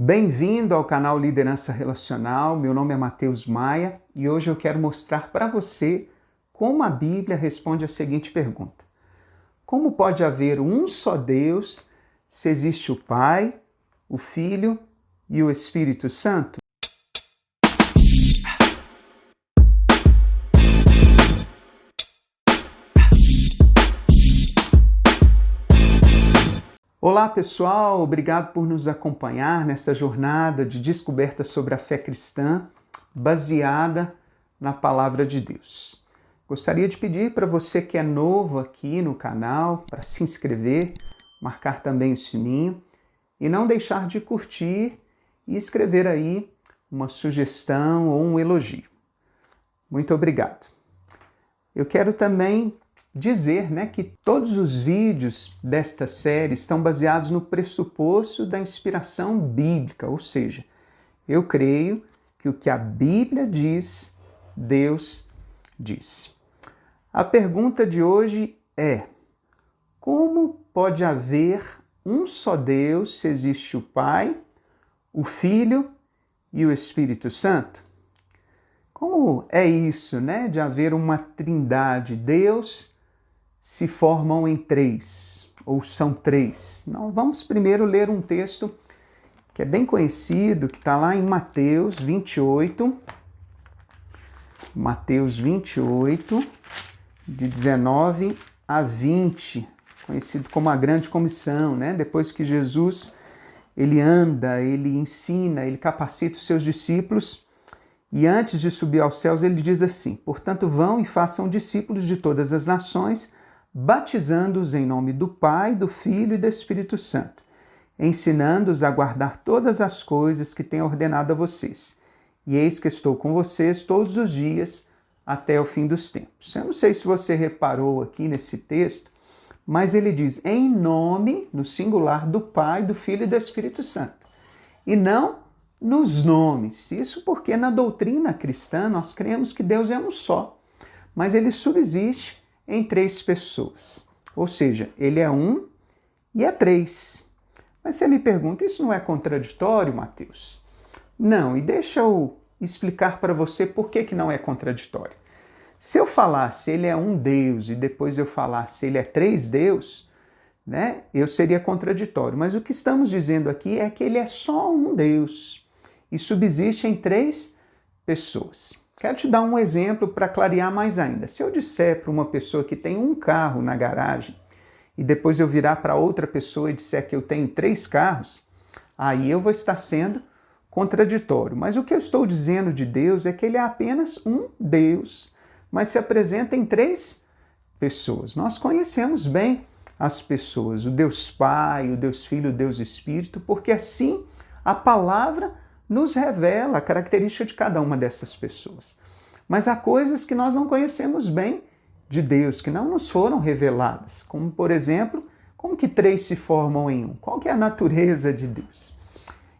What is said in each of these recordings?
Bem-vindo ao canal Liderança Relacional. Meu nome é Matheus Maia e hoje eu quero mostrar para você como a Bíblia responde a seguinte pergunta: como pode haver um só Deus se existe o Pai, o Filho e o Espírito Santo? Olá pessoal, obrigado por nos acompanhar nessa jornada de descoberta sobre a fé cristã baseada na Palavra de Deus. Gostaria de pedir para você que é novo aqui no canal para se inscrever, marcar também o sininho e não deixar de curtir e escrever aí uma sugestão ou um elogio. Muito obrigado. Eu quero também dizer que todos os vídeos desta série estão baseados no pressuposto da inspiração bíblica, ou seja, eu creio que o que a Bíblia diz, Deus diz. A pergunta de hoje é: como pode haver um só Deus se existe o Pai, o Filho e o Espírito Santo? Como é isso, de haver uma trindade? Deus se formam em três, ou são três. Não, vamos primeiro ler um texto que é bem conhecido, que está lá em Mateus 28. Mateus 28, de 19 a 20, conhecido como a Grande Comissão, Depois que Jesus, ele anda, ele ensina, ele capacita os seus discípulos, e antes de subir aos céus ele diz assim: portanto, vão e façam discípulos de todas as nações, batizando-os em nome do Pai, do Filho e do Espírito Santo, ensinando-os a guardar todas as coisas que tenho ordenado a vocês. E eis que estou com vocês todos os dias até o fim dos tempos. Eu não sei se você reparou aqui nesse texto, mas ele diz em nome, no singular, do Pai, do Filho e do Espírito Santo. E não nos nomes. Isso porque na doutrina cristã nós cremos que Deus é um só, mas ele subsiste em três pessoas. Ou seja, ele é um e é três. Mas você me pergunta, isso não é contraditório, Mateus? Não, e deixa eu explicar para você por que não é contraditório. Se eu falasse ele é um Deus e depois eu falasse ele é três Deus, eu seria contraditório. Mas o que estamos dizendo aqui é que ele é só um Deus e subsiste em três pessoas. Quero te dar um exemplo para clarear mais ainda. Se eu disser para uma pessoa que tem um carro na garagem e depois eu virar para outra pessoa e disser que eu tenho três carros, aí eu vou estar sendo contraditório. Mas o que eu estou dizendo de Deus é que ele é apenas um Deus, mas se apresenta em três pessoas. Nós conhecemos bem as pessoas, o Deus Pai, o Deus Filho, o Deus Espírito, porque assim a palavra nos revela a característica de cada uma dessas pessoas. Mas há coisas que nós não conhecemos bem de Deus, que não nos foram reveladas, como, por exemplo, como que três se formam em um? Qual que é a natureza de Deus?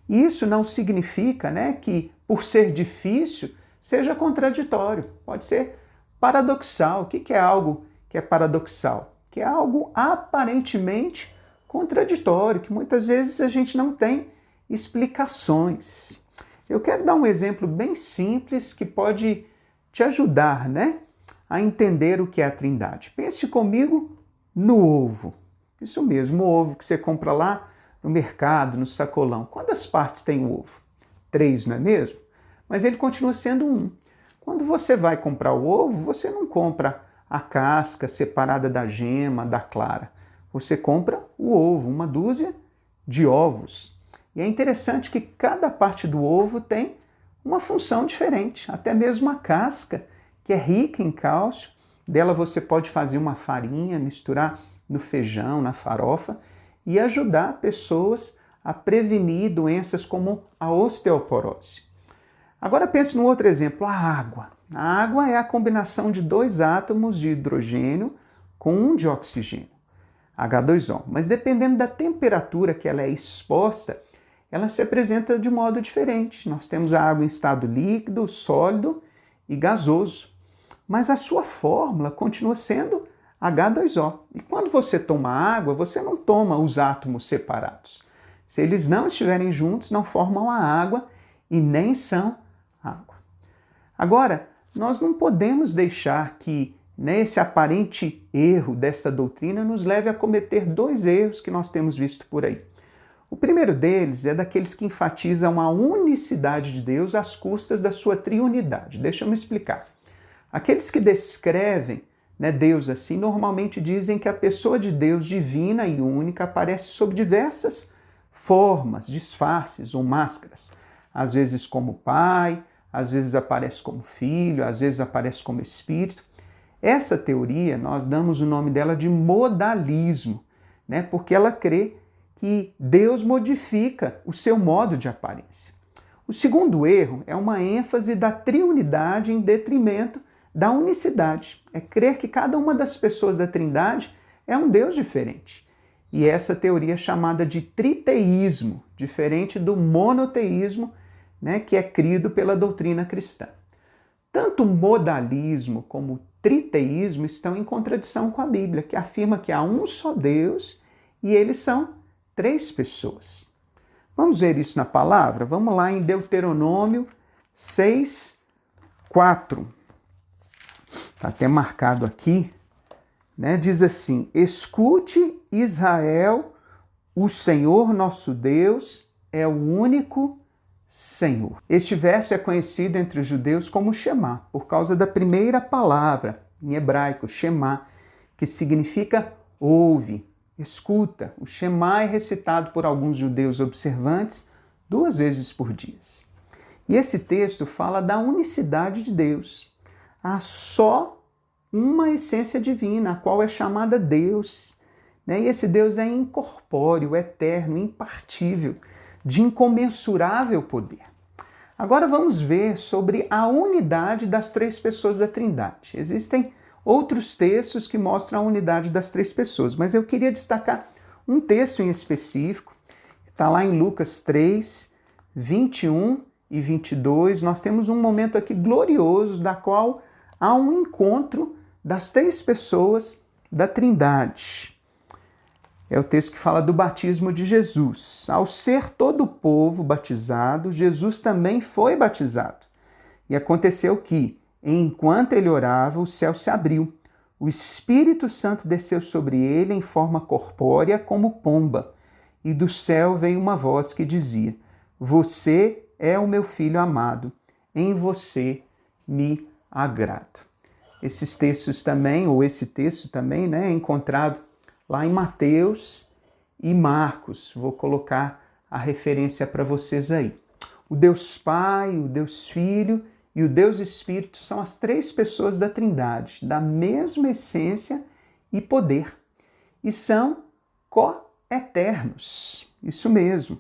E isso não significa que, por ser difícil, seja contraditório. Pode ser paradoxal. O que é algo que é paradoxal? Que é algo aparentemente contraditório, que muitas vezes a gente não tem explicações. Eu quero dar um exemplo bem simples que pode te ajudar, a entender o que é a Trindade. Pense comigo no ovo. Isso mesmo, o ovo que você compra lá no mercado, no sacolão. Quantas partes tem o ovo? 3, não é mesmo? Mas ele continua sendo um. Quando você vai comprar o ovo, você não compra a casca separada da gema, da clara. Você compra o ovo, uma dúzia de ovos. E é interessante que cada parte do ovo tem uma função diferente. Até mesmo a casca, que é rica em cálcio, dela você pode fazer uma farinha, misturar no feijão, na farofa e ajudar pessoas a prevenir doenças como a osteoporose. Agora pense num outro exemplo, a água. A água é a combinação de dois átomos de hidrogênio com um de oxigênio, H2O. Mas dependendo da temperatura que ela é exposta, ela se apresenta de modo diferente. Nós temos a água em estado líquido, sólido e gasoso. Mas a sua fórmula continua sendo H2O. E quando você toma água, você não toma os átomos separados. Se eles não estiverem juntos, não formam a água e nem são água. Agora, nós não podemos deixar que esse aparente erro desta doutrina nos leve a cometer dois erros que nós temos visto por aí. O primeiro deles é daqueles que enfatizam a unicidade de Deus às custas da sua triunidade. Deixa eu me explicar. Aqueles que descrevem Deus assim, normalmente dizem que a pessoa de Deus divina e única aparece sob diversas formas, disfarces ou máscaras. Às vezes como Pai, às vezes aparece como Filho, às vezes aparece como Espírito. Essa teoria, nós damos o nome dela de modalismo, porque ela crê que Deus modifica o seu modo de aparência. O segundo erro é uma ênfase da triunidade em detrimento da unicidade. É crer que cada uma das pessoas da Trindade é um Deus diferente. E essa teoria é chamada de triteísmo, diferente do monoteísmo, que é crido pela doutrina cristã. Tanto o modalismo como o triteísmo estão em contradição com a Bíblia, que afirma que há um só Deus e eles são três pessoas. Vamos ver isso na palavra? Vamos lá em Deuteronômio 6, 4. Está até marcado aqui. Diz assim: escute, Israel, o Senhor nosso Deus é o único Senhor. Este verso é conhecido entre os judeus como Shema, por causa da primeira palavra em hebraico, Shema, que significa ouve, escuta. O Shema é recitado por alguns judeus observantes 2 vezes por dia. E esse texto fala da unicidade de Deus. Há só uma essência divina, a qual é chamada Deus. E esse Deus é incorpóreo, eterno, impartível, de incomensurável poder. Agora vamos ver sobre a unidade das três pessoas da Trindade. Existem outros textos que mostram a unidade das três pessoas, mas eu queria destacar um texto em específico, que está lá em Lucas 3, 21 e 22. Nós temos um momento aqui glorioso, da qual há um encontro das três pessoas da Trindade. É o texto que fala do batismo de Jesus. Ao ser todo o povo batizado, Jesus também foi batizado. E aconteceu que, enquanto ele orava, o céu se abriu. O Espírito Santo desceu sobre ele em forma corpórea como pomba. E do céu veio uma voz que dizia: você é o meu filho amado, em você me agrado. Esses textos também, ou esse texto também, é encontrado lá em Mateus e Marcos. Vou colocar a referência para vocês aí. O Deus Pai, o Deus Filho e o Deus Espírito são as três pessoas da Trindade, da mesma essência e poder. E são coeternos. Isso mesmo,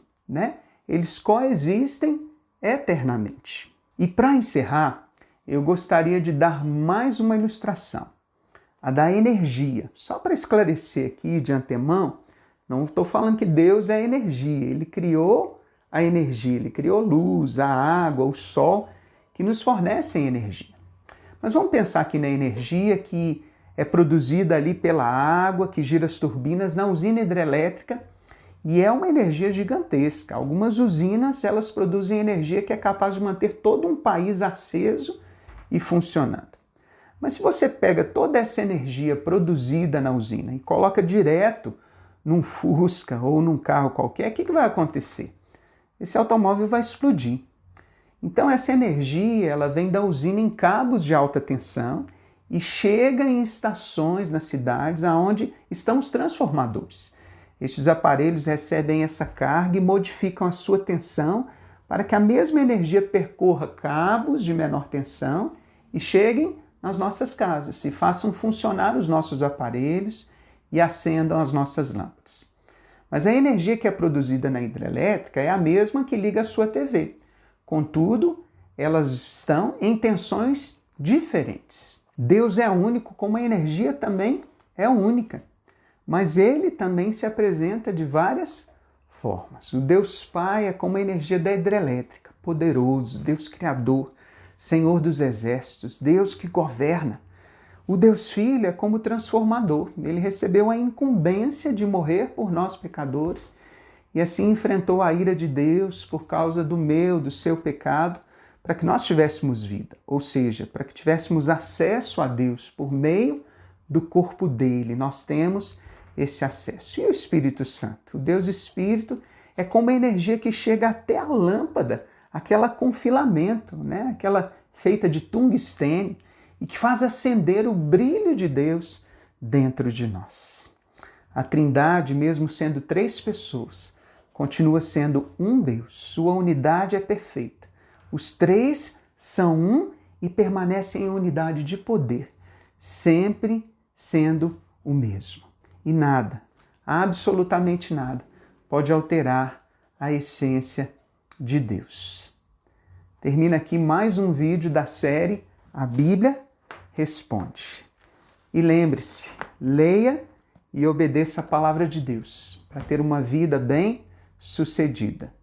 Eles coexistem eternamente. E para encerrar, eu gostaria de dar mais uma ilustração, a da energia. Só para esclarecer aqui de antemão, não estou falando que Deus é energia. Ele criou a energia, ele criou luz, a água, o sol, que nos fornecem energia. Mas vamos pensar aqui na energia que é produzida ali pela água, que gira as turbinas na usina hidrelétrica, e é uma energia gigantesca. Algumas usinas, elas produzem energia que é capaz de manter todo um país aceso e funcionando. Mas se você pega toda essa energia produzida na usina e coloca direto num Fusca ou num carro qualquer, o que vai acontecer? Esse automóvel vai explodir. Então essa energia, ela vem da usina em cabos de alta tensão e chega em estações nas cidades onde estão os transformadores. Estes aparelhos recebem essa carga e modificam a sua tensão para que a mesma energia percorra cabos de menor tensão e cheguem nas nossas casas e façam funcionar os nossos aparelhos e acendam as nossas lâmpadas. Mas a energia que é produzida na hidrelétrica é a mesma que liga a sua TV. Contudo, elas estão em tensões diferentes. Deus é único, como a energia também é única. Mas ele também se apresenta de várias formas. O Deus Pai é como a energia da hidrelétrica, poderoso, Deus Criador, Senhor dos exércitos, Deus que governa. O Deus Filho é como transformador. Ele recebeu a incumbência de morrer por nós pecadores e assim enfrentou a ira de Deus por causa do seu pecado, para que nós tivéssemos vida, ou seja, para que tivéssemos acesso a Deus por meio do corpo dele. Nós temos esse acesso. E o Espírito Santo? O Deus Espírito é como a energia que chega até a lâmpada, aquela com filamento, né? Aquela feita de tungstênio, e que faz acender o brilho de Deus dentro de nós. A Trindade, mesmo sendo 3 pessoas, continua sendo um Deus. Sua unidade é perfeita. Os 3 são um e permanecem em unidade de poder, sempre sendo o mesmo. E nada, absolutamente nada, pode alterar a essência de Deus. Termina aqui mais um vídeo da série A Bíblia Responde. E lembre-se, leia e obedeça a palavra de Deus para ter uma vida bem-sucedida.